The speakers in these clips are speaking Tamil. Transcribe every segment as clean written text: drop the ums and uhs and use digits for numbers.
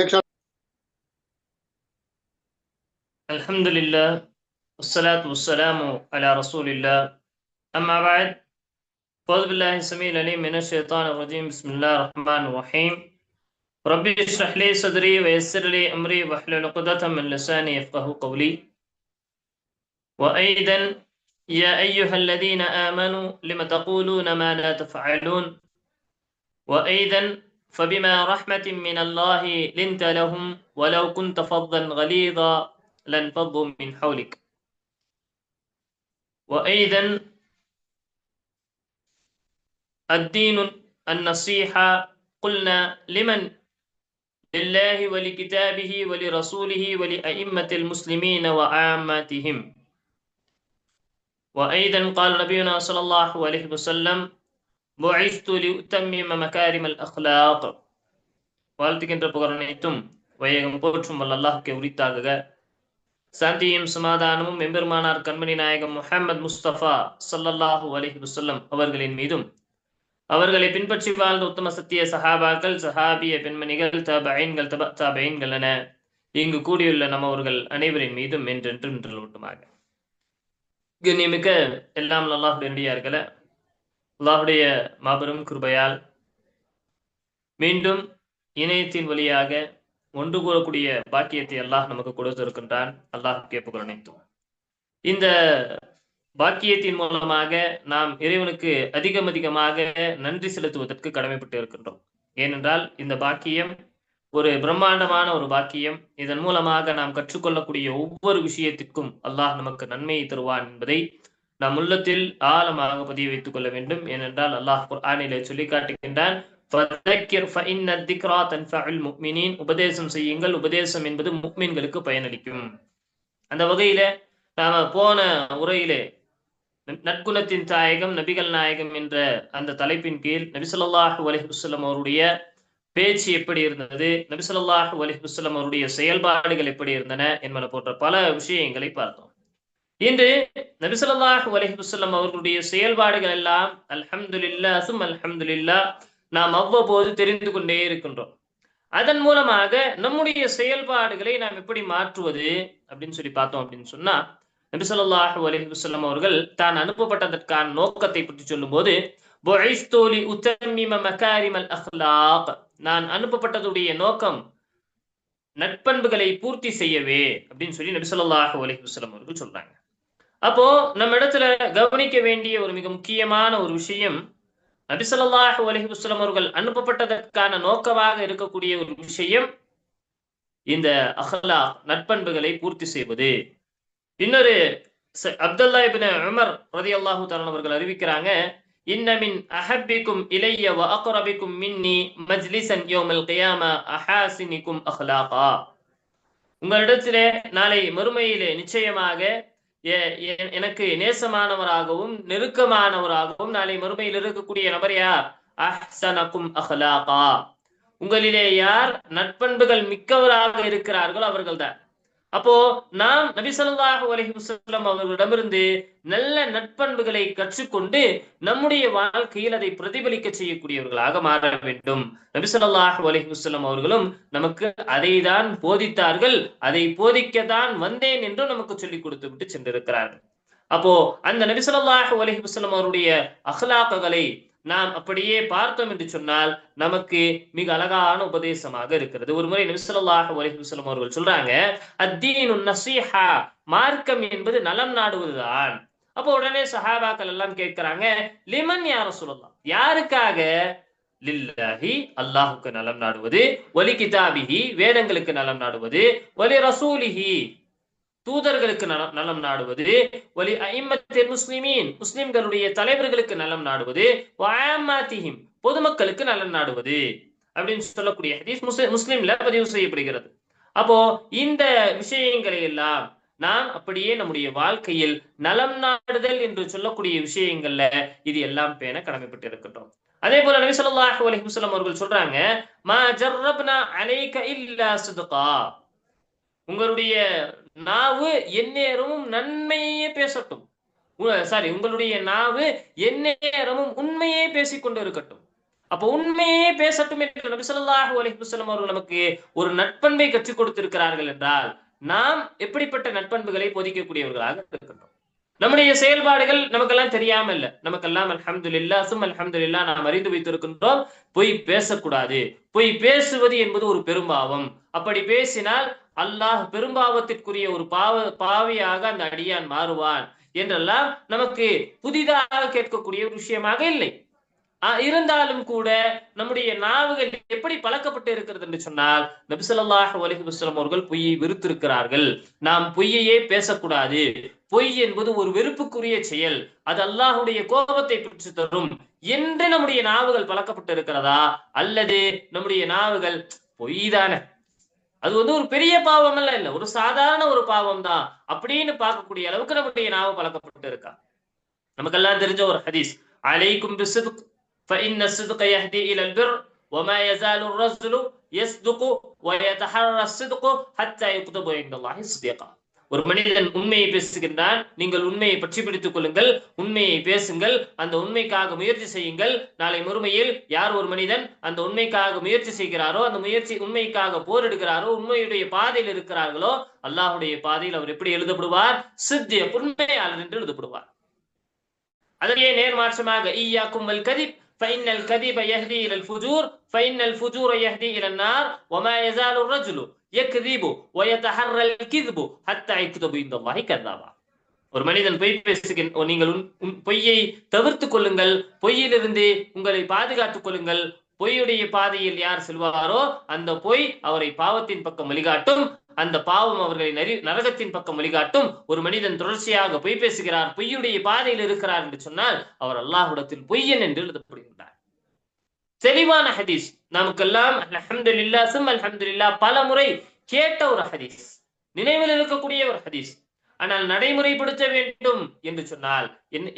एक शॉट। अल्हम्दुलिल्लाह वस्सलातु वस्सलामु अला रसूलिल्लाह अम्मा बाद फ़ौज़ बिल्लाहि समील अलीम मिनश शैतानिर रजीम बिस्मिल्लाहिर रहमानिर रहीम रब्बि इश्रह ली सदरी व यस्सिर ली अमरी वहलुल उक़दतम मिन लिसानी यफ़क़हू क़ौली व अयदन या अय्युहल्लज़ीना आमनू लिम तक़ूलूना मा ला तफ़अलून व अयदन फबिमा रहमतिन मिनल्लाहि लिंत लहुम वलौ कुन्त फ़ज़्ज़न गलीज़ा लन्फ़ज़्ज़ू मिन हवलिक وأيضا الدين النصيحة قلنا لمن لله ولكتابه ولرسوله ولأئمة المسلمين وعامتهم وأيضا قال نبينا صلى الله عليه وسلم بعثت لأتمم مكارم الأخلاق வாழ்த்துகின்ற புகழனைத்தும் வையகம் போற்றும் வல்ல அல்லாஹ்வுக்கே உரித்தாக சாந்தியும் சமாதானமும் எம்பெருமானார் கண்மணி நாயகம் முஹம்மது முஸ்தபா ஸல்லல்லாஹு அலைஹி வஸல்லம் அவர்களின் மீதும் அவர்களை பின்பற்றி வாழ்ந்த உத்தம சத்திய சஹாபாக்கள் சஹாபிய பெண்மணிகள் தபைன்கள் தபைன்கள் என இங்கு கூடியுள்ள நம்மவர்கள் அனைவரின் மீதும் என்றென்று நின்றலோட்டுமாக. கண்ணியமிக்க எல்லாம் அல்லாஹ்வுடைய நடிகார்களே, அல்லாஹ்வுடைய மாபெரும் கிருபையால் மீண்டும் இணையத்தின் வழியாக ஒன்று கூறக்கூடிய பாக்கியத்தை அல்லாஹ் நமக்கு கொடுத்திருக்கின்றான். அல்லாஹ்வுக்கே புகழ் அனைத்தும். இந்த பாக்கியத்தின் மூலமாக நாம் இறைவனுக்கு அதிகமாக நன்றி செலுத்துவதற்கு கடமைப்பட்டு இருக்கின்றோம். ஏனென்றால் இந்த பாக்கியம் ஒரு பிரம்மாண்டமான ஒரு பாக்கியம். இதன் மூலமாக நாம் கற்றுக்கொள்ளக்கூடிய ஒவ்வொரு விஷயத்திற்கும் அல்லாஹ் நமக்கு நன்மையை தருவான் என்பதை நம் உள்ளத்தில் ஆழமாக பதிய வைத்துக் கொள்ள வேண்டும். ஏனென்றால் அல்லாஹ் குர்ஆனிலே சொல்லி காட்டுகின்றான், உபதேசம் செய்யுங்கள், உபதேசம் என்பது முஃமின்களுக்கு பயனளிக்கும். அந்த வகையில நாம போன உரையிலே நற்குணத்தின் தாயகம் நபிகள் நாயகம் என்ற அந்த தலைப்பின் கீழ் நபி ஸல்லல்லாஹு அலைஹி வஸல்லம் அவருடைய பேச்சு எப்படி இருந்தது, நபி ஸல்லல்லாஹு அலைஹி வஸல்லம் அவருடைய செயல்பாடுகள் எப்படி இருந்தன என்பன போன்ற பல விஷயங்களை பார்த்தோம். இன்று நபி ஸல்லல்லாஹு அலைஹி வஸல்லம் அவர்களுடைய செயல்பாடுகள் எல்லாம் அல்ஹம்துலில்லாஹ் சும் அல்ஹம்துலில்லாஹ் நாம் அவ்வப்போது தெரிந்து கொண்டே இருக்கின்றோம். அதன் மூலமாக நம்முடைய செயல்பாடுகளை நாம் எப்படி மாற்றுவது அப்படின்னு சொல்லி பார்த்தோம் அப்படின்னு சொன்னா, நபி ஸல்லல்லாஹு அலைஹி வஸல்லம் அவர்கள் தான் அனுப்பப்பட்டதற்கான நோக்கத்தை பற்றி சொல்லும்போது, புஇஸ்து லி உத்தம்மிம மகாரிமல் அக்லாக், நான் அனுப்பப்பட்டதுடைய நோக்கம் நட்பண்புகளை பூர்த்தி செய்யவே அப்படின்னு சொல்லி நபி ஸல்லல்லாஹு அலைஹி வஸல்லம் அவர்கள் சொல்றாங்க. அப்போ நம்ம இடத்துல கவனிக்க வேண்டிய ஒரு மிக முக்கியமான ஒரு விஷயம், நபி ஸல்லல்லாஹு அலைஹி வஸல்லம் அவர்கள் அனுப்பப்பட்டதற்கான நோக்கமாக இருக்கக்கூடிய ஒரு விஷயம் இந்த அஹ்லாக் நட்பண்புகளை பூர்த்தி செய்வது. இன்னொரு அப்துல்லா இப்னு உமர் ரலியல்லாஹு தஆலா அவர்கள் அறிவிக்கிறாங்க, இன்ன மின் அஹப்பிக்கும் இலைய வ அக்ரபிக்கும் மின்னி மஜ்லிஸன் யௌமல் கியாமா அஹாசினிக்கும் அஹ்லாகா, உங்களிடத்திலே நாளை மறுமையிலே நிச்சயமாக எனக்கு நேசமானவராகவும் நெருக்கமானவராகவும் நாளை மறுமையில் இருக்கக்கூடிய நபர் யார்? அஹ்சனக்கும் அஹ்லாகா, உங்களிலே யார் நட்பண்புகள் மிக்கவராக இருக்கிறார்களோ அவர்கள்தான். அப்போ நாம் நபி ஸல்லல்லாஹு அலைஹி வஸல்லம் அவர்களிடமிருந்து நல்ல நட்பண்புகளை கற்றுக்கொண்டு நம்முடைய வாழ்க்கையில் அதை பிரதிபலிக்க செய்யக்கூடியவர்களாக மாற வேண்டும். நபி ஸல்லல்லாஹு அலைஹி வஸல்லம் அவர்களும் நமக்கு அதை தான் போதித்தார்கள், அதை போதிக்கத்தான் வந்தேன் என்று நமக்கு சொல்லிக் கொடுத்து விட்டு சென்றிருக்கிறார்கள். அப்போ அந்த நபி ஸல்லல்லாஹு அலைஹி வஸல்லம் அவருடைய அஹ்லாக்குகளை நாம் அப்படியே பார்த்தோம் என்று சொன்னால் நமக்கு மிக அழகான உபதேசமாக இருக்கிறது. ஒரு முறை நபி ஸல்லல்லாஹு அலைஹி வஸல்லம் அவர்கள் சொல்றாங்க, அத்தீனுன் நஸீஹா, மார்க்கம் என்பது நலம் நாடுவதுதான். அப்போ உடனே சஹாபாக்கள் எல்லாம் கேட்கிறாங்க, லிமன் யா ரசூலல்லாஹ், யாருக்காக? லில்லாஹி, அல்லாஹ்வுக்கு நலம் நாடுவது, வலி கிதாபிஹி, வேதங்களுக்கு நலம் நாடுவது, வலி ரசூலிஹி, தூதர்களுக்கு நலம் நாடுவது, வலி அஇம்மத்தில் முஸ்லிமீன், முஸ்லிம்களுடைய தலைவர்களுக்கு நலம் நாடுவது, வஆமாத்திஹிம், பொதுமக்களுக்கு நலம் நாடுவது அப்படின்னு சொல்லக்கூடிய ஹதீஸ் முஸ்லிம்ல பதிவு செய்யப்படுகிறது. அப்போ இந்த விஷயங்களை எல்லாம் நாம் அப்படியே நம்முடைய வாழ்க்கையில் நலம் நாடுதல் என்று சொல்லக்கூடிய விஷயங்கள்ல இது எல்லாம் பேண கடமைப்பட்டு இருக்கின்றோம். அதே போல நபி ஸல்லல்லாஹு அலைஹி வஸல்லம் அவர்கள் சொல்றாங்க, மா ஜர்ரப்னா அலைக இல்லா சித்கா, உங்களுடைய நாவு எந்நேரமும் நன்மையே பேசட்டும். உங்களுடைய நாவு எந்நேரமும் உண்மையே பேசிக்கொண்டு இருக்கட்டும். அப்ப உண்மையே பேசட்டும் என்று நபி ஸல்லல்லாஹு அலைஹி வஸல்லம் அவர்கள் நமக்கு ஒரு நட்பண்பை கற்றுக் கொடுத்திருக்கிறார்கள் என்றால் நாம் எப்படிப்பட்ட நட்பண்புகளை போதிக்கக்கூடியவர்களாக இருக்கின்றோம். நம்முடைய செயல்பாடுகள் நமக்கெல்லாம் தெரியாம இல்ல, நமக்கெல்லாம் அல்ஹம்துலில்லாஹ் சும் அல்ஹம்துலில்லாஹ் நாம் அறிந்து வைத்திருக்கின்றோம். பொய் பேசக்கூடாது, பொய் பேசுவது என்பது ஒரு பெரும்பாவம். அப்படி பேசினால் அல்லாஹ் பெரும்பாவத்திற்குரிய ஒரு பாவியாக அந்த அடியான் மாறுவான் என்றெல்லாம் நமக்கு புதிதாக கேட்கக்கூடிய ஒரு விஷயமாக இல்லை. இருந்தாலும் கூட நம்முடைய நாவுகள் எப்படி பழக்கப்பட்டு இருக்கிறது என்று சொன்னால் நபி ஸல்லல்லாஹு அலைஹி வஸல்லம் அவர்கள் பொய்யை வெறுத்திருக்கிறார்கள். நாம் பொய்யையே பேசக்கூடாது, பொய் என்பது ஒரு வெறுப்புக்குரிய செயல், அது அல்லாஹ்வுடைய கோபத்தை பெற்று தரும் என்று நம்முடைய நாவுகள் பழக்கப்பட்டு இருக்கிறதா, அல்லது நம்முடைய நாவுகள் பொய் தானே, அது ஒரு பெரிய பாவம் அல்ல, இல்ல ஒரு சாதாரண ஒரு பாவம் தான் அப்படின்னு பார்க்கக்கூடிய அளவுக்கு நம்முடைய நாவு பழக்கப்பட்டு இருக்கா? நமக்கெல்லாம் தெரிஞ்ச ஒரு ஹதீஸ், அலைக்கும் பிஸ்ஸித்க் فإن الصدق يهدي إلى البر وما يزال الرجل يصدق ويتحرى الصدق حتى يكتب عند الله صديقا. ஒரு மனிதன் உண்மையை பேசுகின்றான், நீங்கள் உண்மையை பற்றி பிடித்துக் கொள்ளுங்கள், உண்மையை பேசுங்கள், அந்த உண்மைக்காக முயற்சி செய்யுங்கள். நாளை மறுமையில் யார் ஒரு மனிதன் அந்த உண்மைக்காக முயற்சி செய்கிறாரோ, அந்த முயற்சி உண்மைக்காக போரிடுகிறாரோ, உண்மையுடைய பாதையில் இருக்கிறார்களோ, அல்லாஹ்வுடைய பாதையில் அவர் எப்படி எழுதப்படுவார்? சித்திய உண்மையாளர் என்று எழுதப்படுவார். அதே நேர்மாற்றமாக ஈயாக்கும் வல் கதிப் فإن الكذب يهدي إلى الفجور فإن الفجور يهدي إلى النار وما يزال الرجل يكذب ويتحرى الكذب حتى يكتب عند الله كذابا. ஒரு மனிதன் பொய் பேசுகின்ற, நீங்கள் பொய்யை தவிர்த்துக் கொள்ளுங்கள், பொய்யிலிருந்து உங்களை பாதுகாத்துக் கொள்ளுங்கள். பொய்யுடைய பாதையில் யார் செல்வாரோ அந்த பொய் அவரை பாவத்தின் பக்கம் வழிகாட்டும், அந்த பாவம் அவர்களை நரகத்தின் பக்கம் வழிகாட்டும். ஒரு மனிதன் தொடர்ச்சியாக பொய் பேசுகிறார், பொய்யுடைய பாதையில் இருக்கிறார் என்று சொன்னால் அவர் அல்லாஹ்விடத்தில் பொய்யன் என்று எழுதப்படுகின்றார். தெளிவான ஹதீஸ், நமக்கெல்லாம் அல்ஹம்துலில்லாஹ் சும் அல்ஹம்துலில்லாஹ் பல முறை கேட்ட ஒரு ஹதீஸ், நினைவில் இருக்கக்கூடிய ஒரு ஹதீஸ். ஆனால் நடைமுறைப்படுத்த வேண்டும் என்று சொன்னால்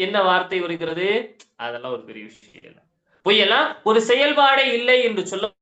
என்ன வார்த்தை வருகிறது? அதெல்லாம் ஒரு பெரிய விஷயம் இல்லை. பொய்யெல்லாம் ஒரு செயல்பாடே இல்லை என்று சொல்ல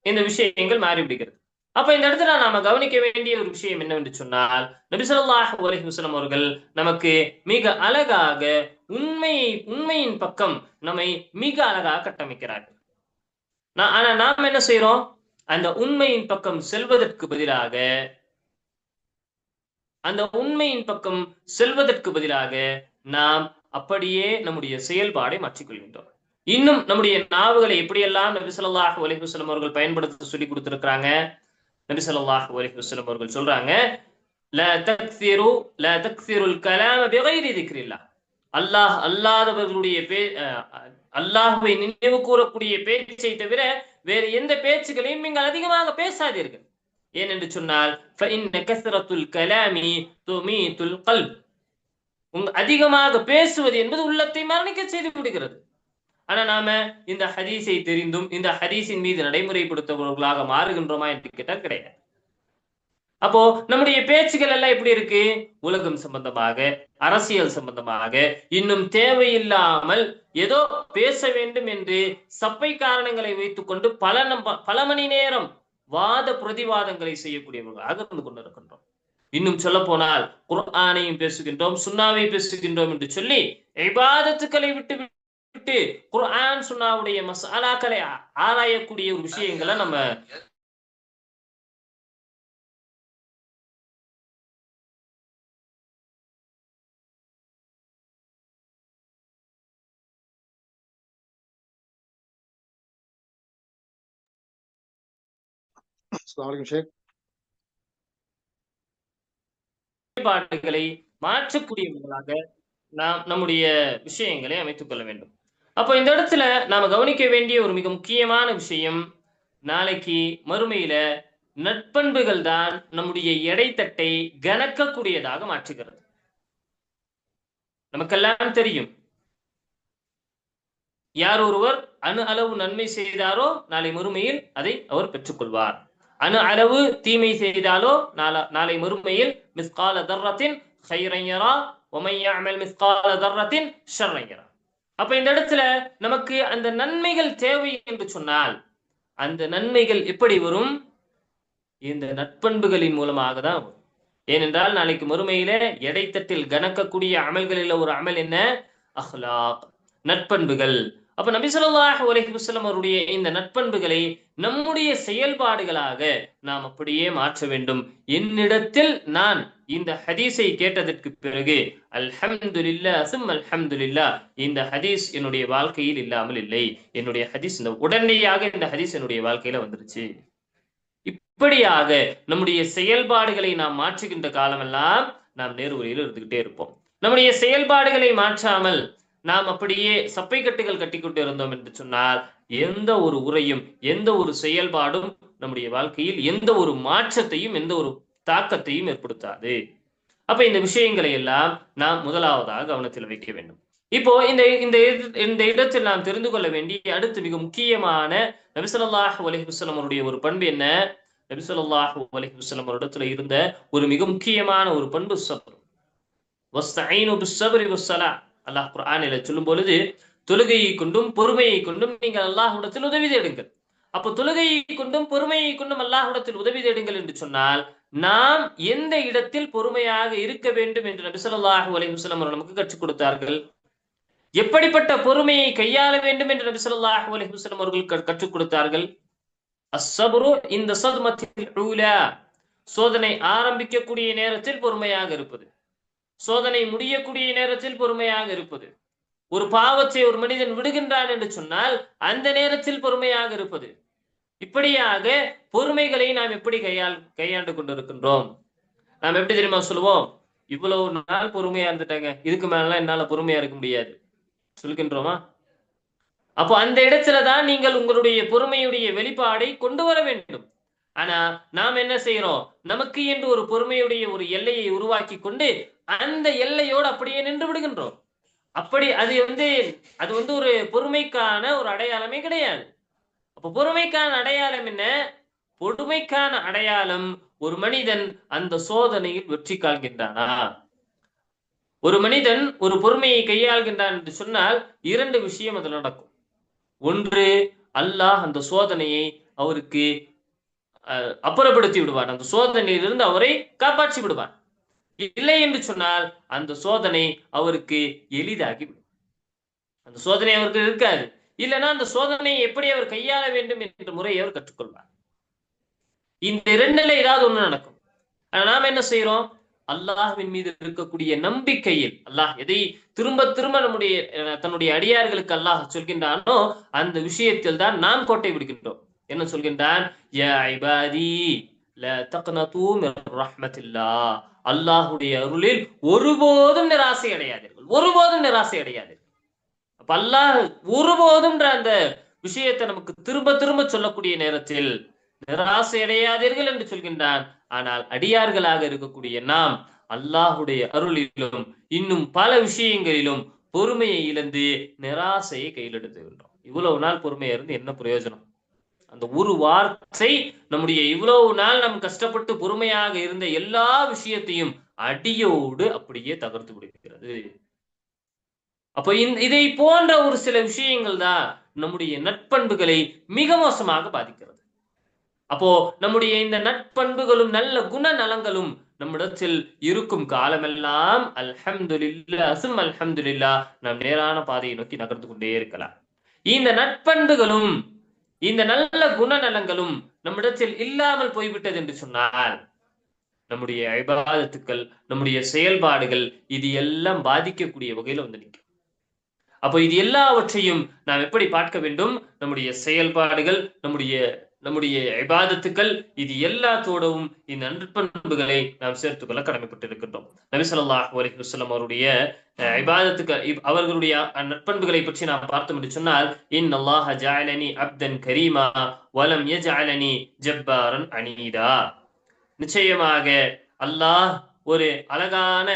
இந்த விஷயங்கள் மாறிவிடுகிறது. அப்ப இந்த இடத்துல நாம கவனிக்க வேண்டிய ஒரு விஷயம் என்னவென்று சொன்னால், நபி ஸல்லல்லாஹு அலைஹி வஸல்லம் அவர்கள் நமக்கு மிக அழகாக உண்மையின் பக்கம் நம்மை மிக அழகாக கட்டமைக்கிறார்கள். ஆனா நாம் என்ன செய்யறோம்? அந்த உண்மையின் பக்கம் செல்வதற்கு பதிலாக நாம் அப்படியே நம்முடைய செயல்பாடை மாற்றிக்கொள்கின்றோம். இன்னும் நம்முடைய நாவுகளை எப்படியெல்லாம் நபி ஸல்லல்லாஹு அலைஹி வஸல்லம் அவர்கள் பயன்படுத்த சொல்லி கொடுத்திருக்கிறாங்க. நபி ஸல்லல்லாஹு அலைஹி வஸல்லம் அவர்கள் சொல்றாங்க, லா தக்ஸிருல் கலாம பிகைரி திக்ரில்லாஹ். அல்லாஹ் அல்லாதவர்களுடைய அல்லாஹ்வை நினைவு கூறக்கூடிய பேச்சை தவிர வேறு எந்த பேச்சுகளையும் நீங்கள் அதிகமாக பேசாதீர்கள். ஏனென்று சொன்னால் ஃபஇன்ன கஸ்ரத்துல் கலாமி துமீதுல் கல்ப். அதிகமாக பேசுவது என்பது உள்ளத்தை மரணிக்க செய்து விடுகிறது. ஆனா நாம இந்த ஹதீஸை தெரிந்தும் இந்த ஹதீஸின் மீது நடைமுறைப்படுத்தவர்களாக மாறுகின்றோமா என்று கேட்டால் கிடையாது. அப்போ நம்முடைய பேச்சுகள் எல்லாம் எப்படி இருக்கு? உலகம் சம்பந்தமாக, அரசியல் சம்பந்தமாக, இன்னும் தேவையில்லாமல் ஏதோ பேச வேண்டும் என்று சப்பை காரணங்களை வைத்துக் கொண்டு பல மணி நேரம் வாத பிரதிவாதங்களை செய்யக்கூடியவர்களாக இருந்து கொண்டிருக்கின்றோம். இன்னும் சொல்ல போனால் குர்ஆனையும் பேசுகின்றோம், சுன்னாவை பேசுகின்றோம் என்று சொல்லி இபாதத்துக்களை விட்டு குர்ஆன் சுன்னாவுடைய மசாலாக்களை ஆராயக்கூடிய ஒரு விஷயங்களை நம்ம செயல்பாடுகளை மாற்றக்கூடியவர்களாக நாம் நம்முடைய விஷயங்களை அமைத்துக் கொள்ள வேண்டும். அப்போ இந்த இடத்துல நாம கவனிக்க வேண்டிய ஒரு மிக முக்கியமான விஷயம், நாளைக்கு மறுமையில நற்பண்புகள் தான் நம்முடைய எடைத்தட்டை கனக்கக்கூடியதாக மாற்றுகிறது. நமக்கெல்லாம் தெரியும், யார் ஒருவர் அணு அளவு நன்மை செய்தாரோ நாளை மறுமையில் அதை அவர் பெற்றுக்கொள்வார். அணு அளவு தீமை செய்தாலோ நாளை மறுமையில் மிஸ்கால தர்ரத்தின் கைரன் யரா வமன் யஅமல் மிஸ்கால தர்ரத்தின் ஷர்ரன் யரா. அப்ப இந்த இடத்துல நமக்கு அந்த நன்மைகள் தேவை என்று சொன்னால், அந்த நன்மைகள் எப்படி வரும்? இந்த நற்பண்புகளின் மூலமாக தான் வரும். ஏனென்றால் நாளைக்கு மறுமையில எடைத்தட்டில் கணக்கக்கூடிய அமல்களில் ஒரு அமல் என்ன? அஹ்லாக், நற்பண்புகள். அப்ப நபி ஸல்லல்லாஹு அலைஹி வஸல்லம் அவருடைய இந்த நற்பண்புகளை நம்முடைய செயல்பாடுகளாக நாம் அப்படியே மாற்ற வேண்டும். என்னிடத்தில் நான் இந்த ஹதீஸை கேட்டதற்கு பிறகு அல்ஹம்துலில்லாஹ் சும்ம அல்ஹம்துலில்லாஹ், இந்த ஹதீஸ் என்னுடைய வாழ்க்கையில் இல்லாமல் இல்லை. என்னுடைய ஹதீஸ் உடனடியாக இந்த ஹதீஸ் என்னுடைய வாழ்க்கையில வந்துருச்சு. இப்படியாக நம்முடைய செயல்பாடுகளை நாம் மாற்றுகின்ற காலமெல்லாம் நாம் நேர்வழியில் இருந்துகிட்டே இருப்போம். நம்முடைய செயல்பாடுகளை மாற்றாமல் நாம் அப்படியே சப்பை கட்டுகள் கட்டிக்கொண்டு இருந்தோம் என்று சொன்னால், எந்த ஒரு உரையும் எந்த ஒரு செயல்பாடும் நம்முடைய வாழ்க்கையில் எந்த ஒரு மாற்றத்தையும் எந்த ஒரு தாக்கத்தையும் ஏற்படுத்தாது. அப்ப இந்த விஷயங்களை எல்லாம் நாம் முதலாவதாக கவனத்தில் வைக்க வேண்டும். இப்போ இந்த இடத்தில் நாம் தெரிந்து கொள்ள வேண்டிய அடுத்து மிக முக்கியமான நபி ஸல்லல்லாஹு அலைஹி வஸல்லம் அவருடைய ஒரு பண்பு என்ன? நபி ஸல்லல்லாஹு அலைஹி வஸல்லம் அவரிடத்துல இருந்த ஒரு மிக முக்கியமான ஒரு பண்பு சப்ர். வஸ்தஈனு பிஸ்ஸப்ரி வஸ்ஸலா. அல்லாஹ் குர்ஆனில சொல்லும் பொழுது, தொழுகையை கொண்டும் பொறுமையை கொண்டும் நீங்கள் அல்லாஹ்விடத்தில் உதவி தேடுங்கள். அப்ப தொழுகையை கொண்டும் பொறுமையை கொண்டும் அல்லாஹ்விடத்தில் உதவி தேடுங்கள் என்று சொன்னால், நாம் எந்த இடத்தில் பொறுமையாக இருக்க வேண்டும் என்று நபி ஸல்லல்லாஹு அலைஹி வஸல்லம் நமக்கு கற்றுக் கொடுத்தார்கள். எப்படிப்பட்ட பொறுமையை கையாள வேண்டும் என்று நபி ஸல்லல்லாஹு அலைஹி வஸல்லம் அவர்கள் கற்றுக் கொடுத்தார்கள். அஸ்ஸப்ரு இந்த ஸத்மத்தில் ஊலா, சோதனை ஆரம்பிக்கக்கூடிய நேரத்தில் பொறுமையாக இருப்பது, சோதனை முடியக்கூடிய நேரத்தில் பொறுமையாக இருப்பது, ஒரு பாவத்தை ஒரு மனிதன் விடுகின்றான் என்று சொன்னால் அந்த நேரத்தில் பொறுமையாக இருப்பது. இப்படியாக பொறுமைகளை நாம் எப்படி கையாண்டு கொண்டிருக்கின்றோம்? நாம் எப்படி தெரியுமா சொல்லுவோம்? இவ்வளவு நாள் பொறுமையா இருந்துட்டாங்க, இதுக்கு மேலாம் என்னால பொறுமையா இருக்க முடியாது சொல்கின்றோமா? அப்போ அந்த இடத்துலதான் நீங்கள் உங்களுடைய பொறுமையுடைய வெளிப்பாடை கொண்டு வர வேண்டும். ஆனா நாம் என்ன செய்யறோம்? நமக்கு என்று ஒரு பொறுமையுடைய ஒரு எல்லையை உருவாக்கி கொண்டு அந்த எல்லையோடு அப்படியே நின்று விடுகின்றோம். அப்படி அது ஒரு பொறுமைக்கான ஒரு அடையாளமே கிடையாது. அப்ப பொறுமைக்கான அடையாளம் என்ன? பொறுமைக்கான அடையாளம் ஒரு மனிதன் அந்த சோதனையில் வெற்றி காண்கின்றானா? ஒரு மனிதன் ஒரு பொறுமையை கையாள்கின்றான் என்று சொன்னால் இரண்டு விஷயம் அதில் நடக்கும். ஒன்று, அல்லாஹ் அந்த சோதனையை அவருக்கு அப்புறப்படுத்தி விடுவான், அந்த சோதனையிலிருந்து அவரை காப்பாற்றி விடுவான். இல்லை என்று சொன்னால் அந்த சோதனை அவருக்கு எளிதாகிவிடும். அந்த சோதனை அவருக்கு இருக்காது. இல்லைன்னா அந்த சோதனையை எப்படி அவர் கையாள வேண்டும் என்ற முறையை அவர் கற்றுக்கொள்வார். இந்த இரண்டுல ஏதாவது ஒண்ணு நடக்கும். நாம என்ன செய்யறோம்? அல்லாஹ்வின் மீது இருக்கக்கூடிய நம்பிக்கையில் அல்லாஹ் எதை திரும்ப திரும்ப தன்னுடைய அடியார்களுக்கு அல்லாஹ் சொல்கின்றானோ அந்த விஷயத்தில் தான் நாம் கோட்டை விடுகின்றோம். என்ன சொல்கின்றான்? யா இபாதி லா தக்னது மிர் ரஹ்மத்தில்லாஹ், அல்லாஹ்வுடைய அருளில் ஒருபோதும் நிராசை அடையாதீர்கள், ஒருபோதும் நிராசை அடையாதீர்கள். அப்ப அல்லாஹ் ஒருபோதும் அந்த விஷயத்தை நமக்கு திரும்ப திரும்ப சொல்லக்கூடிய நேரத்தில் நிராசை அடையாதீர்கள் என்று சொல்கின்றான். ஆனால் அடியார்களாக இருக்கக்கூடிய நாம் அல்லாஹுடைய அருளிலும் இன்னும் பல விஷயங்களிலும் பொறுமையை இழந்து நிராசையை கையில் எடுத்துகின்றோம். இவ்வளவு நாள் பொறுமையா இருந்து என்ன பிரயோஜனம்? அந்த ஒரு வார்த்தை நம்முடைய இவ்வளவு நாள் நாம் கஷ்டப்பட்டு பொறுமையாக இருந்த எல்லா விஷயத்தையும் அடியோடு அப்படியே தகர்த்து விடுகிறது. அப்ப இதை போன்ற ஒரு சில விஷயங்கள் தான் நம்முடைய நற்பண்புகளை மிக மோசமாக பாதிக்கிறது. அப்போ நம்முடைய இந்த நற்பண்புகளும் நல்ல குணநலங்களும் நம்மிடத்தில் இருக்கும் காலமெல்லாம் அல்ஹம்துலில்லாஹ் சும்ம அல்ஹம்துலில்லாஹ் நாம் நேரான பாதையை நோக்கி நகர்ந்து கொண்டே இருக்கலாம். இந்த நற்பண்புகளும் இந்த நல்ல குணநலங்களும் நம்மிடத்தில் இல்லாமல் போய்விட்டது என்று சொன்னால் நம்முடைய இபாதத்துக்கள், நம்முடைய செயல்பாடுகள் இது எல்லாம் பாதிக்கக்கூடிய வகையில வந்து நிற்கும். அப்போ இது எல்லாவற்றையும் நாம் எப்படி பார்க்க வேண்டும்? நம்முடைய செயல்பாடுகள், நம்முடைய நம்முடைய இபாதத்துக்கள், இது எல்லாத்தோடவும் இந்த நற்பண்புகளை நாம் சேர்த்துக்கொள்ள கடமைப்பட்டிருக்கின்றோம். நபி ஸல்லல்லாஹு அலைஹி வஸல்லம் அவருடைய இபாதத்துக்கள், அவர்களுடைய நற்பண்புகளை பற்றி நாம் பார்த்தோம் என்று சொன்னால், இன்னல்லாஹ ஜஅலனி அப்தன் கரீமா வலம் யஜஅலனி ஜப்பாரன் அனீதா. நிச்சயமாக அல்லாஹ் ஒரு அழகான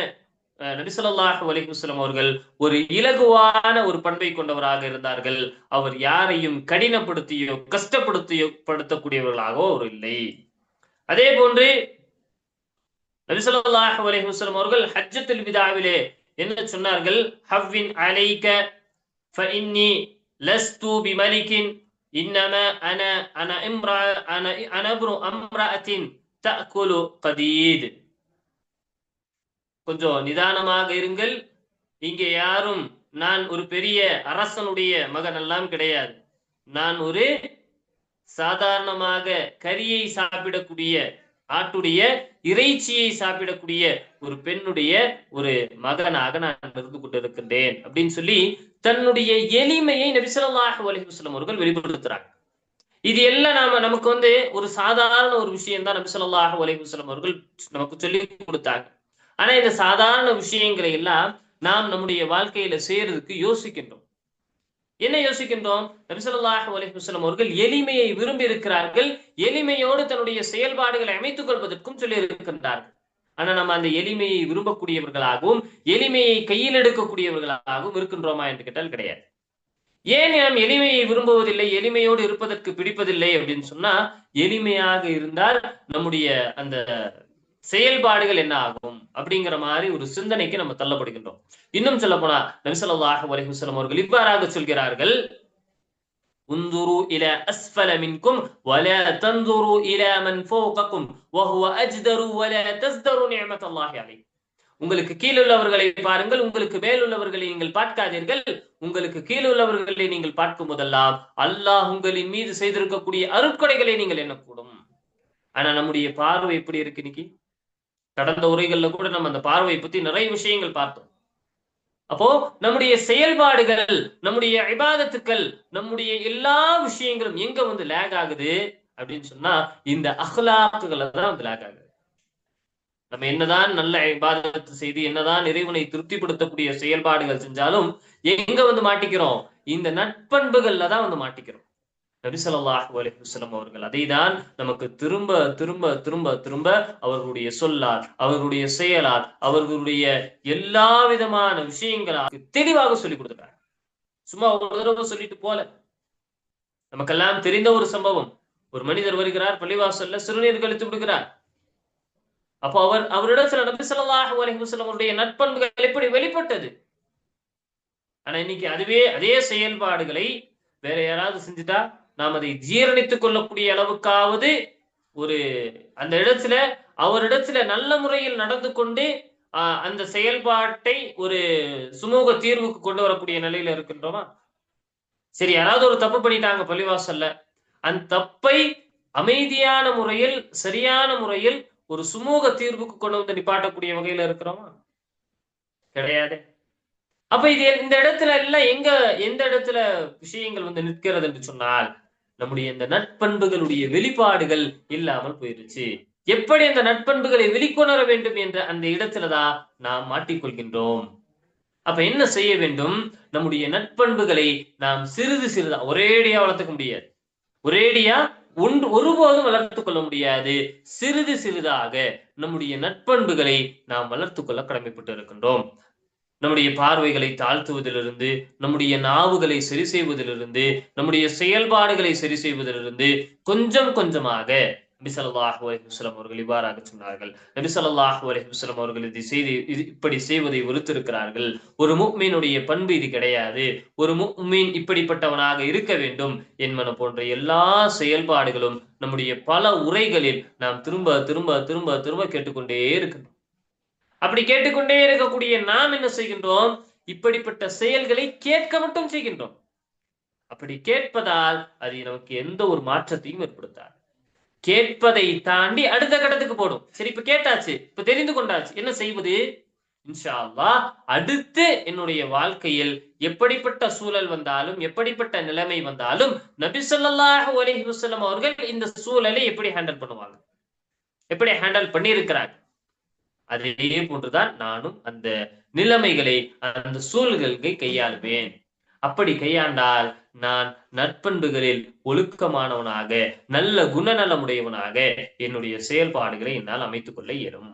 நபி ஸல்லல்லாஹு அலைஹி வஸல்லம் அவர்கள் ஒரு இலகுவான ஒரு பண்பை கொண்டவராக இருந்தார்கள். அவர் யாரையும் கடினப்படுத்தியோ கஷ்டப்படுத்தியோ படுத்தக்கூடியவர்களாகவோ அவர் இல்லை. அதே போன்று நபி ஸல்லல்லாஹு அலைஹி வஸல்லம் அவர்கள் ஹஜ்ஜத்துல் விதாவிலே என்ன சொன்னார்கள்? ஹவ்வின் அலைக ஃபஇன்னி லஸ்து பிமலிகின் இன்னமா அன இம்ரா அனப்ரு அம்ரஅத்தின் தஅகுலு கதீத். கொஞ்சம் நிதானமாக இருங்கள். இங்கே யாரும் நான் ஒரு பெரிய அரசனுடைய மகன் எல்லாம் கிடையாது. நான் ஒரு சாதாரணமாக கரியை சாப்பிடக்கூடிய, ஆட்டுடைய இறைச்சியை சாப்பிடக்கூடிய ஒரு பெண்ணுடைய ஒரு மகனாக நான் இருந்து கொண்டிருக்கின்றேன் அப்படின்னு சொல்லி தன்னுடைய எளிமையை நபி ஸல்லல்லாஹு அலைஹி வஸல்லம் அவர்கள் வெளிப்படுத்துறாங்க. இது எல்லாம் நமக்கு ஒரு சாதாரண ஒரு விஷயம் தான் நபி ஸல்லல்லாஹு அலைஹி வஸல்லம் அவர்கள் நமக்கு சொல்லி கொடுத்தாங்க. ஆனா இந்த சாதாரண விஷயங்களை எல்லாம் நாம் நம்முடைய வாழ்க்கையில செய்யறதுக்கு யோசிக்கின்றோம். என்ன யோசிக்கின்றோம்? நபி ஸல்லல்லாஹு அலைஹி வஸல்லம் அவர்கள் எளிமையை விரும்பி இருக்கிறார்கள். எளிமையோடு தன்னுடைய செயல்பாடுகளை அமைத்துக் கொள்வதற்கும் சொல்லி இருக்கின்றார்கள். ஆனா நம்ம அந்த எளிமையை விரும்பக்கூடியவர்களாகவும் எளிமையை கையில் எடுக்கக்கூடியவர்களாகவும் இருக்கின்றோமா என்று கேட்டால் கிடையாது. ஏன் நாம் எளிமையை விரும்புவதில்லை, எளிமையோடு இருப்பதற்கு பிடிப்பதில்லை அப்படின்னு சொன்னா, எளிமையாக இருந்தால் நம்முடைய அந்த செயல்பாடுகள் என்ன ஆகும் அப்படிங்கிற மாதிரி ஒரு சிந்தனைக்கு நம்ம தள்ளப்படுகின்றோம். இன்னும் சொல்ல போனா நபி ஸல்லல்லாஹு அலைஹி வஸல்லம் அவர்கள் இவ்வாறாக சொல்கிறார்கள், உந்துரு இலா அஸ்ஃபல மின்கும் வலா தன்துரு இலா மன் ஃபௌகக்கும் வஹுவ அஜ்தரு வலா தஸ்தரு நிஅமத்தல்லாஹி அலைக்கும். உங்களுக்கு கீழுள்ளவர்களை பாருங்கள், உங்களுக்கு மேலுள்ளவர்களை நீங்கள் பார்க்காதீர்கள். உங்களுக்கு கீழுள்ளவர்களை நீங்கள் பார்க்கும் போதெல்லாம் அல்லாஹ் உங்களின் மீது செய்திருக்கக்கூடிய அருட்கொடைகளை நீங்கள் எண்ணக்கூடும். ஆனா நம்முடைய பார்வை எப்படி இருக்கு இன்னைக்கு? கடந்த உரைகள்ல கூட நம்ம அந்த பார்வையை பத்தி நிறைய விஷயங்கள் பார்த்தோம். அப்போ நம்முடைய செயல்பாடுகள், நம்முடைய இபாதத்துக்கள், நம்முடைய எல்லா விஷயங்களும் எங்க லேக் ஆகுது அப்படின்னு சொன்னா, இந்த அஹ்லாக்குகளை தான் லேக் ஆகுது. நம்ம என்னதான் நல்ல இபாதத்து செய்து, என்னதான் இறைவனை திருப்திப்படுத்தக்கூடிய செயல்பாடுகள் செஞ்சாலும் எங்க மாட்டிக்கிறோம்? இந்த நற்பண்புகள்ல தான் மாட்டிக்கிறோம். நபி ஸல்லல்லாஹு அலைஹி வஸல்லம் அவர்கள் அதைதான் நமக்கு திரும்ப திரும்ப திரும்ப திரும்ப அவர்களுடைய சொல்லால், அவர்களுடைய செயலால், அவர்களுடைய எல்லா விதமான விஷயங்களாக தெளிவாக சொல்லிக் கொடுத்துட்டாங்க. சும்மா ஒரு தடவை சொல்லிட்டு போல. நமக்கெல்லாம் தெரிந்த ஒரு சம்பவம். ஒரு மனிதர் வருகிறார், பள்ளிவாசல்ல சிறுநீர் கழித்து விடுகிறார். அப்போ அவரிடத்துல நபி ஸல்லல்லாஹு அலைஹி வஸல்லம் அவருடைய நற்பண்புகள் எப்படி வெளிப்பட்டது? ஆனா இன்னைக்கு அதே செயல்பாடுகளை வேற யாராவது செஞ்சுட்டா நாம் அதை ஜீரணித்துக் கொள்ளக்கூடிய அளவுக்காவது அந்த இடத்துல அவரிடத்துல நல்ல முறையில் நடந்து கொண்டு அந்த செயல்பாட்டை ஒரு சுமூக தீர்வுக்கு கொண்டு வரக்கூடிய நிலையில இருக்கின்றோமா? சரி, யாராவது ஒரு தப்பு பண்ணிட்டாங்க பள்ளிவாசல்ல, அந்த தப்பை அமைதியான முறையில், சரியான முறையில் ஒரு சுமூக தீர்வுக்கு கொண்டு நிப்பாட்டக்கூடிய வகையில இருக்கிறோமா? கிடையாது. அப்ப இது இந்த இடத்துல எல்லாம் எந்த இடத்துல விஷயங்கள் நிற்கிறது என்று சொன்னால், நம்முடைய இந்த நற்பண்புகளுடைய வெளிப்பாடுகள் இல்லாமல் போயிருச்சு. எப்படி அந்த நற்பண்புகளை வெளிக்கொணர வேண்டும் என்ற அந்த இடத்துலதான் நாம் மாட்டிக்கொள்கின்றோம். அப்ப என்ன செய்ய வேண்டும்? நம்முடைய நற்பண்புகளை நாம் சிறிது சிறிதா, ஒரேடியா வளர்த்துக்க முடியாது. ஒரேடியா ஒருபோதும் வளர்த்துக் கொள்ள முடியாது. சிறிது சிறிதாக நம்முடைய நற்பண்புகளை நாம் வளர்த்துக் கொள்ள கடமைப்பட்டு இருக்கின்றோம். நம்முடைய பார்வைகளை தாழ்த்துவதிலிருந்து, நம்முடைய நாவுகளை சரி செய்வதிலிருந்து, நம்முடைய செயல்பாடுகளை சரி செய்வதிலிருந்து கொஞ்சம் கொஞ்சமாக நபி ஸல்லல்லாஹு அலைஹி வஸல்லம் அவர்கள் இவ்வாறாக சொன்னார்கள். நபி ஸல்லல்லாஹு அலைஹி வஸல்லம் அவர்கள் இப்படி செய்வதை வெறுத்திருக்கிறார்கள். ஒரு முஃமினுடைய பண்பு இது கிடையாது. ஒரு முஃமின் இப்படிப்பட்டவனாக இருக்க வேண்டும் என்பன போன்ற எல்லா செயல்பாடுகளும் நம்முடைய பல உரைகளில் நாம் திரும்ப திரும்ப திரும்ப திரும்ப கேட்டுக்கொண்டே இருக்கின்றோம். அப்படி கேட்டுக்கொண்டே இருக்கக்கூடிய நாம் என்ன செய்கின்றோம்? இப்படிப்பட்ட செயல்களை கேட்க மட்டும் செய்கின்றோம். அப்படி கேட்பதால் அது நமக்கு எந்த ஒரு மாற்றத்தையும் ஏற்படுத்தாது. கேட்பதை தாண்டி அடுத்த கட்டத்துக்கு போடும். சரி, இப்ப கேட்டாச்சு, இப்ப தெரிந்து கொண்டாச்சு, என்ன செய்வது? இன்ஷா அல்லாஹ் அடுத்து என்னுடைய வாழ்க்கையில் எப்படிப்பட்ட சூழல் வந்தாலும் எப்படிப்பட்ட நிலைமை வந்தாலும் நபி ஸல்லல்லாஹு அலைஹி வஸல்லம் அவர்கள் இந்த சூழலை எப்படி ஹேண்டில் பண்ணுவாங்க, எப்படி ஹேண்டில் பண்ணியிருக்கிறாங்க, அதே போன்றுதான் நானும் அந்த நிலைமைகளை அந்த சூழல்களை கையாளுவேன். அப்படி கையாண்டால் நான் நற்பண்புகளில் ஒழுக்கமானவனாக நல்ல குணநலமுடையவனாக என்னுடைய செயல்பாடுகளை என்னால் அமைத்துக் கொள்ள இயலும்.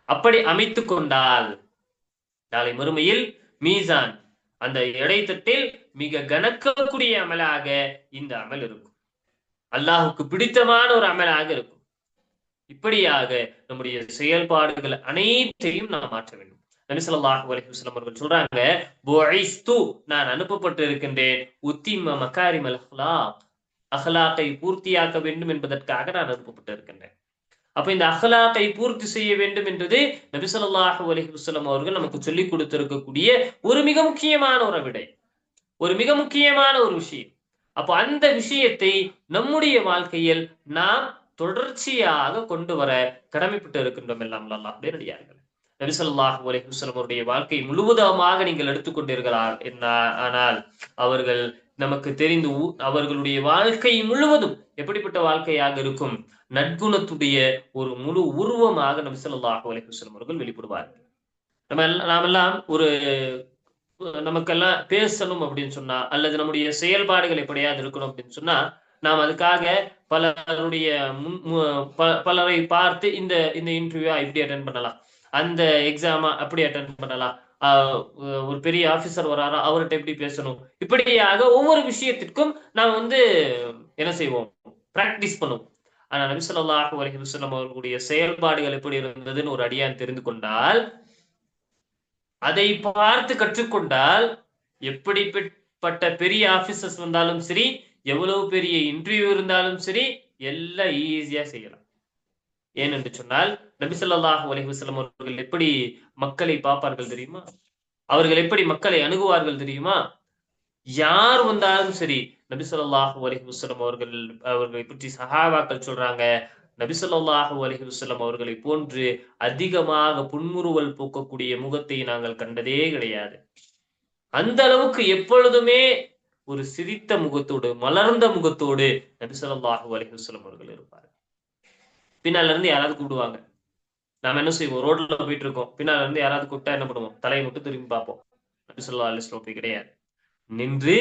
அப்படி அமைத்துக் கொண்டால் நாளை மறுமையில் மீசான் அந்த எடைத்தட்டில் மிக கனக்கக்கூடிய அமலாக இந்த அமல் இருக்கும். அல்லாஹுக்கு பிடித்தமான ஒரு அமலாக இருக்கும். இப்படியாக நம்முடைய செயல்பாடுகள் அனைத்தையும் நாம் மாற்ற வேண்டும். நபி ஸல்லல்லாஹு அலைஹி வஸல்லம் அவர்கள் சொல்றாங்க, புஇஸ்து, நான் அனுப்பப்பட்டு இருக்கின்றேன், உத்திம்ம மகாரிமல் அஹ்லாக், அஹ்லாக்கை பூர்த்தியாக்க வேண்டும் என்பதற்காக நான் அனுப்பப்பட்டு இருக்கின்றேன். அப்ப இந்த அஹ்லாக்கை பூர்த்தி செய்ய வேண்டும் என்றது நபி ஸல்லல்லாஹு அலைஹி வஸல்லம் அவர்கள் நமக்கு சொல்லிக் கொடுத்திருக்கக்கூடிய ஒரு மிக முக்கியமான ஒரு விடை, ஒரு மிக முக்கியமான ஒரு விஷயம். அப்போ அந்த விஷயத்தை நம்முடைய வாழ்க்கையில் நாம் தொடர்ச்சியாக கொண்டு வர கடமைப்பட்டு இருக்கின்றோம். எல்லாம் அல்லாஹ் நேரடியார்கள் நபி ஸல்லல்லாஹு அலைஹி வஸல்லம் அவருடைய வாழ்க்கை முழுவதுமாக நீங்கள் எடுத்துக்கொண்டீர்களா ஆனால் அவர்கள் நமக்கு தெரிந்து அவர்களுடைய வாழ்க்கை முழுவதும் எப்படிப்பட்ட வாழ்க்கையாக இருக்கும், நற்குணத்துடைய ஒரு முழு உருவமாக நபி ஸல்லல்லாஹு அலைஹி வஸல்லம் அவர்கள் வெளிப்படுவார்கள். நாமெல்லாம் ஒரு நமக்கெல்லாம் பேசணும் அப்படின்னு சொன்னா அல்லது நம்முடைய செயல்பாடுகள் எப்படியாவது இருக்கணும் அப்படின்னு சொன்னா நாம் அதுக்காக பலருடைய பலரை பார்த்து இந்த இந்த இன்டர்வியூ இப்படி அட்டென்ட் பண்ணலாம், அந்த எக்ஸாமா அப்படி அட்டென்ட் பண்ணலாம், ஒரு பெரிய ஆபீசர் வராரா அவர்கிட்ட எப்படி பேசணும், இப்படியாக ஒவ்வொரு விஷயத்திற்கும் நாம் என்ன செய்வோம், பிராக்டிஸ் பண்ணுவோம். ஆனா நபி ஸல்லல்லாஹு அலைஹி வஸல்லம் அவர்களுடைய செயல்பாடுகள் எப்படி இருந்ததுன்னு ஒரு அடியான் தெரிந்து கொண்டால், அதை பார்த்து கற்றுக்கொண்டால், எப்படிப்பட்ட பெரிய ஆபீசர்ஸ் வந்தாலும் சரி, எவ்வளவு பெரிய இன்டர்வியூ இருந்தாலும் சரி, எல்லாம் ஈஸியா செய்யலாம். ஏனென்று சொன்னால் நபி ஸல்லல்லாஹு அலைஹி வஸல்லம் அவர்கள் எப்படி மக்களை பார்ப்பார்கள் தெரியுமா, அவர்கள் எப்படி மக்களை அணுகுவார்கள் தெரியுமா, யார் வந்தாலும் சரி நபி ஸல்லல்லாஹு அலைஹி வஸல்லம் அவர்களை பற்றி சஹாபாக்கள் சொல்றாங்க, நபி ஸல்லல்லாஹு அலைஹி வஸல்லம் அவர்களை போன்று அதிகமாக புன்முறுவல் போக்கக்கூடிய முகத்தை நாங்கள் கண்டதே கிடையாது. அந்த அளவுக்கு எப்பொழுதுமே ஒரு சிரித்த முகத்தோடு மலர்ந்த முகத்தோடு நபி ஸல்லல்லாஹு அலைஹி வஸல்லம் அவர்கள் இருப்பார். பின்னால இருந்து யாராவது கூப்பிடுவாங்க, நாம என்ன செய்வோம், ரோட்ல போயிட்டு இருக்கோம், பின்னால இருந்து யாராவது கூப்பிட்டா என்ன பண்ணுவோம், தலையை மட்டும் திரும்பி பார்ப்போம். நபி ஸல்லல்லாஹு அலைஹி வஸல்லம் அப்படி கிடையாது. நின்று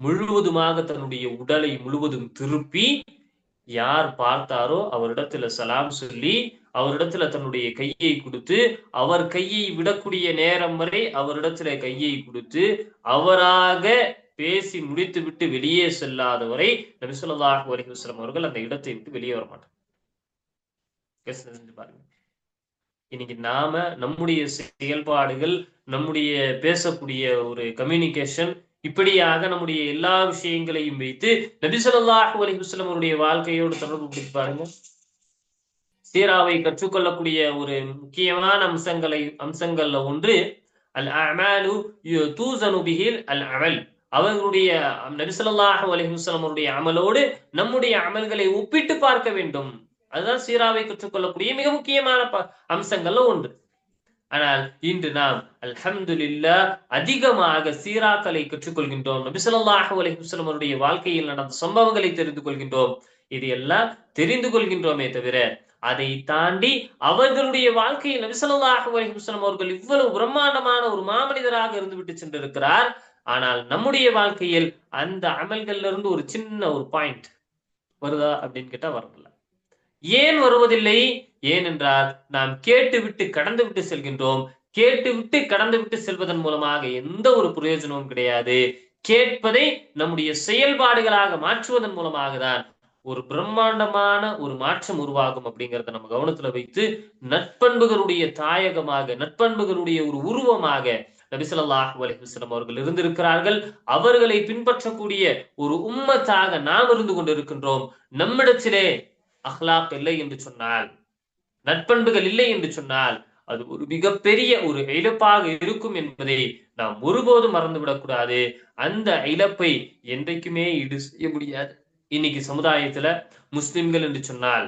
முழுவதுமாக தன்னுடைய உடலை முழுவதும் திருப்பி யார் பார்த்தாரோ அவரிடத்துல சலாம் சொல்லி அவரிடத்துல தன்னுடைய கையை கொடுத்து, அவர் கையை விடக்கூடிய நேரம் வரை அவரிடத்துல கையை கொடுத்து அவராக பேசி முடித்து விட்டு வெளியே செல்லாதவரை நபி ஸல்லல்லாஹு அலைஹி வஸல்லம் அவர்கள் அந்த இடத்தை விட்டு வெளியே வர மாட்டாங்க. பாருங்க, இன்னைக்கு நாம நம்முடைய செயல்பாடுகள், நம்முடைய பேசக்கூடிய ஒரு கம்யூனிகேஷன், இப்படியாக நம்முடைய எல்லா விஷயங்களையும் வைத்து நபி ஸல்லல்லாஹு அலைஹி வஸல்லம் அவருடைய வாழ்க்கையோடு தொடர்பு படுத்தி பாருங்க. சீராவை கற்றுக்கொள்ளக்கூடிய ஒரு முக்கியமான அம்சங்கள்ல ஒன்று அல் அமாலு தூஸனு பிஹில் அல் அமல். அவர்களுடைய நபி ஸல்லல்லாஹு அலைஹி வஸல்லம் அவருடைய அமலோடு நம்முடைய அமல்களை ஒப்பிட்டு பார்க்க வேண்டும். அதுதான் சீராவை கற்றுக்கொள்ளக்கூடிய மிக முக்கியமான அம்சங்கள்ல ஒன்று. ஆனால் இன்று நாம் அல்ஹம்துலில்லாஹ் அதிகமாக சீராக்களை கற்றுக்கொள்கின்றோம், நபி ஸல்லல்லாஹு அலைஹி வஸல்லம் அவருடைய வாழ்க்கையில் நடந்த சம்பவங்களை தெரிந்து கொள்கின்றோம். இது எல்லாம் தெரிந்து கொள்கின்றோமே தவிர அதை தாண்டி அவர்களுடைய வாழ்க்கையில் நபி ஸல்லல்லாஹு அலைஹி வஸல்லம் அவர்கள் இவ்வளவு பிரம்மாண்டமான ஒரு மாமனிதராக இருந்துவிட்டு சென்றிருக்கிறார். ஆனால் நம்முடைய வாழ்க்கையில் அந்த அமல்கள்ல இருந்து ஒரு சின்ன ஒரு பாயிண்ட் வருதா அப்படின்னு கேட்டா வரல. ஏன் வருவதில்லை? ஏனென்றால் நாம் கேட்டுவிட்டு கடந்து விட்டு செல்கின்றோம். கேட்டுவிட்டு கடந்து விட்டு செல்வதன் மூலமாக எந்த ஒரு பிரயோஜனமும் கிடையாது. கேட்பதை நம்முடைய செயல்பாடுகளாக மாற்றுவதன் மூலமாக தான் ஒரு பிரம்மாண்டமான ஒரு மாற்றம் உருவாகும் அப்படிங்கிறத நம்ம கவனத்துல வைத்து நற்பண்புகளுடைய தாயகமாக, நற்பண்புகளுடைய ஒரு உருவமாக நபி ஸல்லல்லாஹு அலைஹி வஸல்லம் அவர்கள் இருந்திருக்கிறார்கள். அவர்களை பின்பற்றக்கூடிய ஒரு உம்மத்தாக நாம் இருந்து கொண்டிருக்கின்றோம். நம்மிடத்திலே அஹ்லாக் இல்லை என்று சொன்னால், நற்பண்புகள் இல்லை என்று சொன்னால், அது ஒரு மிகப்பெரிய ஒரு இழப்பாக இருக்கும் என்பதை நாம் ஒருபோதும் மறந்துவிடக் கூடாது. அந்த இழப்பை என்றைக்குமே ஈடு செய்ய முடியாது. இன்னைக்கு சமுதாயத்துல முஸ்லிம்கள் என்று சொன்னால்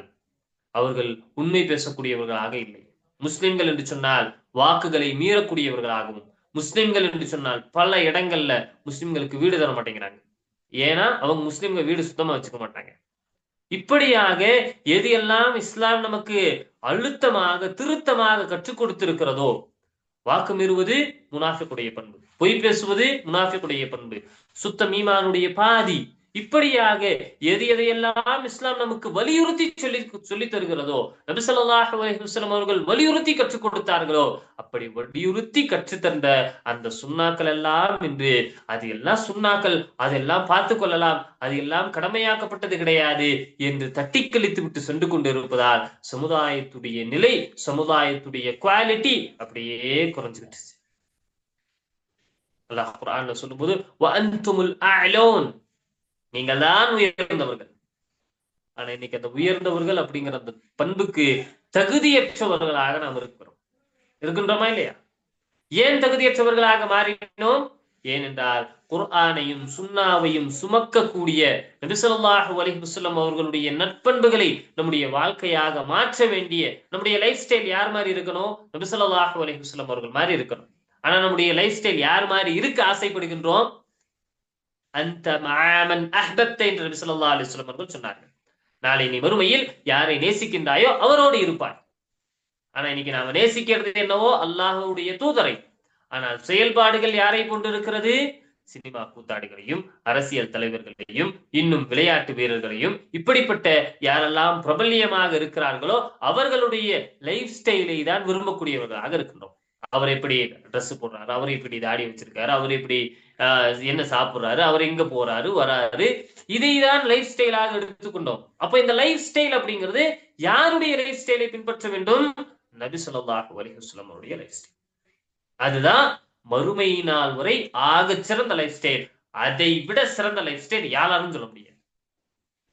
அவர்கள் உண்மை பேசக்கூடியவர்களாக இல்லை. முஸ்லிம்கள் என்று சொன்னால் வாக்குகளை மீறக்கூடியவர்களாகவும், முஸ்லிம்கள் என்று சொன்னால் பல இடங்கள்ல முஸ்லிம்களுக்கு வீடு தர மாட்டேங்கிறாங்க. ஏன்னா அவங்க முஸ்லிம்கள் வீடு சுத்தமா வச்சுக்க மாட்டாங்க. இப்படியாக எது எல்லாம் இஸ்லாம் நமக்கு அழுத்தமாக திருத்தமாக கற்றுக் கொடுத்திருக்கிறதோ, வாக்கு மீறுவது முனாஃபிக்குடைய பண்பு, பொய் பேசுவது முனாஃபிக்குடைய பண்பு, சுத்த ஈமானுடைய பாதி, இப்படியாக எது எதையெல்லாம் இஸ்லாம் நமக்கு வலியுறுத்தி சொல்லி தருகிறதோ, நபி ஸல்லல்லாஹு அலைஹி வஸல்லம் அவர்கள் வலியுறுத்தி கற்றுக் கொடுத்தார்களோ, அப்படி வலியுறுத்தி கற்றுத்தந்த அந்த சுன்னாக்கள் எல்லாம் இன்று அது எல்லாம் சுன்னாக்கள், அதெல்லாம் பார்த்து கொள்ளலாம், அது எல்லாம் கடமையாக்கப்பட்டது கிடையாது என்று தட்டி கழித்து விட்டு சென்று கொண்டிருப்பதால் சமுதாயத்துடைய நிலை, சமுதாயத்துடைய குவாலிட்டி அப்படியே குறைஞ்சுக்கிட்டு. அல்லாஹ் குர்ஆன்ல சொல்லும்போது வஅன்துமுல் அஅலூன், நீங்கள் தான் உயர்ந்தவர்கள். ஆனா இன்னைக்கு அந்த உயர்ந்தவர்கள் அப்படிங்கிற அந்த பண்புக்கு தகுதியற்றவர்களாக நாம் இருக்கின்றோமா இல்லையா? ஏன் தகுதியற்றவர்களாக மாறினோம்? ஏனென்றால் குர்ஆனையும் சுன்னாவையும் சுமக்கக்கூடிய நபி ஸல்லல்லாஹு அலைஹி வஸல்லம் அவர்களுடைய நற்பண்புகளை நம்முடைய வாழ்க்கையாக மாற்ற வேண்டிய நம்முடைய லைஃப் ஸ்டைல் யார் மாதிரி இருக்கணும்? நபி ஸல்லல்லாஹு அலைஹி வஸல்லம் அவர்கள் மாதிரி இருக்கணும். ஆனா நம்முடைய லைஃப் ஸ்டைல் யார் மாதிரி இருக்க ஆசைப்படுகின்றோம்? அந்த மஅமன் அஹ்பப்த என்று நபி ஸல்லல்லாஹு அலைஹி வஸல்லம் அவர்கள் சொன்னார்கள். நாளை நீ மறுமையில் யாரை நேசிக்கின்றாயோ அவரோடு இருப்பாய். ஆனா இன்னைக்கு நாம நேசிக்கிறது என்னவோ அல்லாஹ்வுடைய தூதரை. ஆனால் செயல்பாடுகள் யாரை கொண்டிருக்கிறது? சினிமா கூத்தாடிகளையும், அரசியல் தலைவர்களையும், இன்னும் விளையாட்டு வீரர்களையும், இப்படிப்பட்ட யாரெல்லாம் பிரபல்யமாக இருக்கிறார்களோ அவர்களுடைய லைஃப் ஸ்டைலை தான் விரும்பக்கூடியவர்களாக இருக்கின்றோம். அவர் எப்படி ட்ரெஸ் போடுறாரு, அவர் எப்படி தாடி வச்சிருக்காரு, அவர் எப்படி என்ன சாப்பிடுறாரு, அவர் எங்க போறாரு வராரு, இதைதான் லைஃப் ஸ்டைலாக எடுத்துக்கொண்டோம். அப்ப இந்த லைஃப் ஸ்டைல் அப்படிங்கிறது யாருடைய லைஃப் ஸ்டைலை பின்பற்ற வேண்டும்? நபி ஸல்லல்லாஹு அலைஹி வஸல்லம் அவருடைய லைஃப் ஸ்டைல். அதுதான் மறுமை நாள் வரை ஆக சிறந்த லைஃப் ஸ்டைல். அதை விட சிறந்த லைஃப் ஸ்டைல் யாராலும் சொல்ல முடியாது,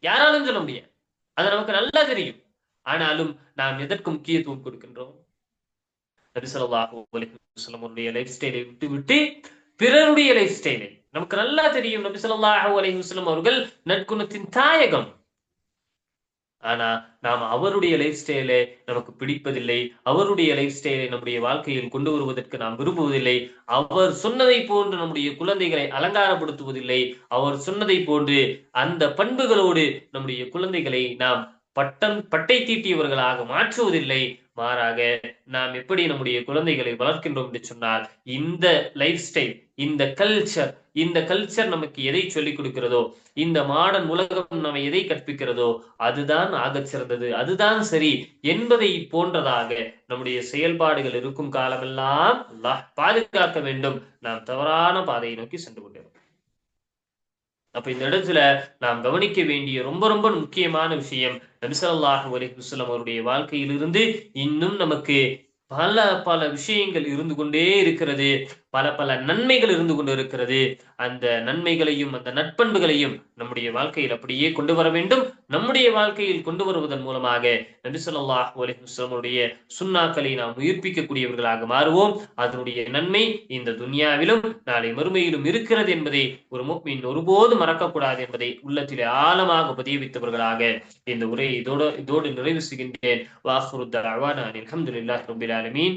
யாராலும் சொல்ல முடியாது. அது நமக்கு நல்லா தெரியும். ஆனாலும் நாம் எதற்கு முக்கியத்துவம் கொடுக்கின்றோம்? நபி ஸல்லல்லாஹு அலைஹி வஸல்லம் அவருடைய லைஃப் ஸ்டைலை விட்டு பிறருடைய லைஃப் ஸ்டைலை, நமக்கு நல்லா தெரியும் நபி ஸல்லல்லாஹு அலைஹி வஸல்லம் அவர்கள் நற்குணத்தின் தாயகம். ஆனா நாம் அவருடைய லைஃப் ஸ்டைலை நமக்கு பிடிப்பதில்லை, அவருடைய லைஃப் ஸ்டைலை நம்முடைய வாழ்க்கையில் கொண்டு வருவதற்கு நாம் விரும்புவதில்லை. அவர் சொன்னதை போன்று நம்முடைய குழந்தைகளை அலங்காரப்படுத்துவதில்லை. அவர் சொன்னதை போன்று அந்த பண்புகளோடு நம்முடைய குழந்தைகளை நாம் பட்டை தீட்டியவர்களாக மாற்றுவதில்லை. மாறாக நாம் எப்படி நம்முடைய குழந்தைகளை வளர்க்கின்றோம் என்று சொன்னால், இந்த லைஃப் ஸ்டைல், இந்த கல்ச்சர் நமக்கு எதை சொல்லிக் கொடுக்கிறதோ, இந்த மாடர்ன் உலகம் நம்ம எதை கற்பிக்கிறதோ அதுதான் ஆகச் சிறந்தது, அதுதான் சரி என்பதை போன்றதாக நம்முடைய செயல்பாடுகள் இருக்கும் காலமெல்லாம் அல்லாஹ் பாதுகாக்க வேண்டும். நாம் தவறான பாதையை நோக்கி சென்று கொண்டிருக்கிறோம். அப்ப இந்த இடத்துல நாம் கவனிக்க வேண்டிய ரொம்ப ரொம்ப முக்கியமான விஷயம், நபி ஸல்லல்லாஹு அலைஹி வஸல்லம் அவருடைய வாழ்க்கையிலிருந்து இன்னும் நமக்கு பல பல விஷயங்கள் இருந்து கொண்டே இருக்கிறது, பல பல நன்மைகள் இருந்து கொண்டு இருக்கிறது. அந்த நன்மைகளையும் அந்த நற்பண்புகளையும் நம்முடைய வாழ்க்கையில் அப்படியே கொண்டு வர வேண்டும். நம்முடைய வாழ்க்கையில் கொண்டு வருவதன் மூலமாக நபி ஸல்லல்லாஹு அலைஹி வஸல்லம் சுன்னாக்களை நாம் உயிர்ப்பிக்கக்கூடியவர்களாக மாறுவோம். அதனுடைய நன்மை இந்த துன்யாவிலும் நாளை மறுமையிலும் இருக்கிறது என்பதை ஒரு முஃமின் ஒருபோது மறக்கக்கூடாது என்பதை உள்ளத்திலே ஆழமாக பதிய வைத்தவர்களாக இந்த உரையை இதோடு நிறைவு செய்கின்றேன். வாஹிரு தஅவானா அல்ஹம்துலில்லாஹி ரப்பில் ஆலமீன்.